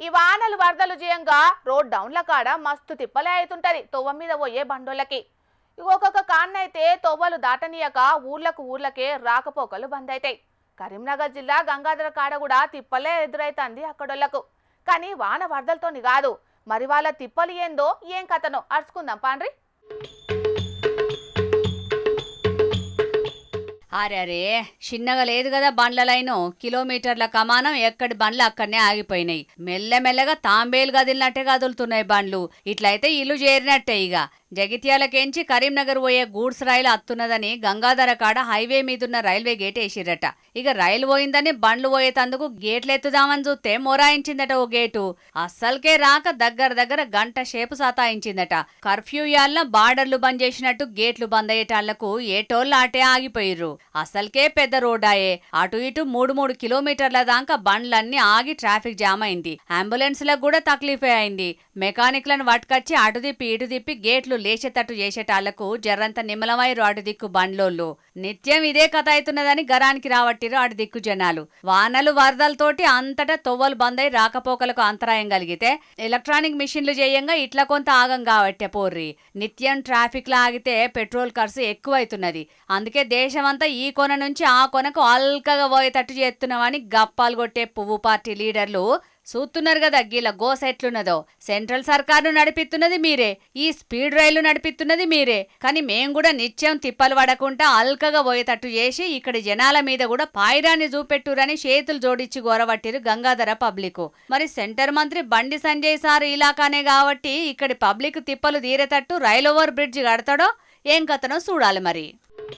ఈ వానలు వరదలు చేయంగా రోడ్ డౌన్ల కాడ మస్తు తిప్పలే అవుతుంటది తొవ్వ మీద పోయే బండోళ్ళకి. ఒక్కొక్క కాన్నైతే తొవ్వలు దాటనీయక ఊర్లకే రాకపోకలు బంద్ అవుతాయి. కరీంనగర్ జిల్లా గంగాధర కాడ కూడా తిప్పలే ఎదురైతుంది అక్కడోళ్లకు. కానీ వాన వరదలతోని కాదు, మరి వాళ్ళ తిప్పలు ఏందో ఏం కథనో అరుచుకుందాం పాండ్రి. అరే చిన్నగా లేదు కదా బండ్ల లైను. కిలోమీటర్ల కమానం ఎక్కడి బండ్లు అక్కడనే ఆగిపోయినాయి. మెల్లమెల్లగా తాంబేలు కదిలినట్టే కదులుతున్నాయి బండ్లు. ఇట్లయితే ఇల్లు చేరినట్టే. ఇక జగిత్యాలకేంచి కరీంనగర్ పోయే గూడ్స్ రైలు అత్తున్నదని గంగాధర కాడ హైవే మీదున్న రైల్వే గేట్ వేసిరట. ఇక రైలు పోయిందని బండ్లు పోయేతందుకు గేట్లు ఎత్తుదామని చూస్తే మొరాయించిందట ఓ గేటు. అస్సలకే రాక దగ్గర గంట సేపు సతాయించిందట. కర్ఫ్యూ యాళ్ళ బార్డర్లు బంద్ చేసినట్టు గేట్లు బంద్ అయ్యేటాళ్లకు ఏటోళ్ళు అటే ఆగిపోయిర్రు. అసల్కే పెద్ద రోడ్డాయే. అటు ఇటు 3 కిలోమీటర్ల దాకా బండ్లన్నీ ఆగి ట్రాఫిక్ జామ్ అయింది. అంబులెన్స్లకు కూడా తక్లీఫే అయింది. మెకానిక్లను పట్టుకొచ్చి అటు తిప్పి ఇటు తిప్పి గేట్లు లేచేటట్టు చేసేటాళ్లకు జర్రంత నిమ్మలమైరు అటు దిక్కు బండ్లోళ్ళు. నిత్యం ఇదే కథ అవుతున్నదని గరానికి రావట్టిరు అటు దిక్కు జనాలు. వానలు వరదలతోటి అంతటా తొవ్వలు బందై రాకపోకలకు అంతరాయం కలిగితే ఎలక్ట్రానిక్ మిషన్లు చేయంగా ఇట్లా కొంత ఆగం కావట్టే పోర్రి. నిత్యం ట్రాఫిక్ లో ఆగితే పెట్రోల్ ఖర్చు ఎక్కువైతున్నది. అందుకే దేశమంతా ఈ కొన నుంచి ఆ కొనకు అల్కగా పోయేటట్టు చేస్తున్నామని గప్పాలు కొట్టే పువ్వు పార్టీ లీడర్లు చూస్తున్నారు కదా గీల గోస ఎట్లున్నదో. సెంట్రల్ సర్కారు నడిపిస్తున్నది మీరే, ఈ స్పీడ్ రైలు నడిపిస్తున్నది మీరే. కానీ మేం కూడా నిత్యం తిప్పలు పడకుండా అల్కగా పోయేటట్టు చేసి ఇక్కడి జనాల మీద కూడా పాయిరాన్ని చూపెట్టురని చేతులు జోడించి గోరవట్టిరు గంగాధర పబ్లిక్. మరి సెంటర్ మంత్రి బండి సంజయ్ సార్ ఇలాకానే కాబట్టి ఇక్కడి పబ్లిక్ తిప్పలు తీరేటట్టు రైల్ ఓవర్ బ్రిడ్జ్ కడతాడో ఏం కథనో చూడాలి మరి.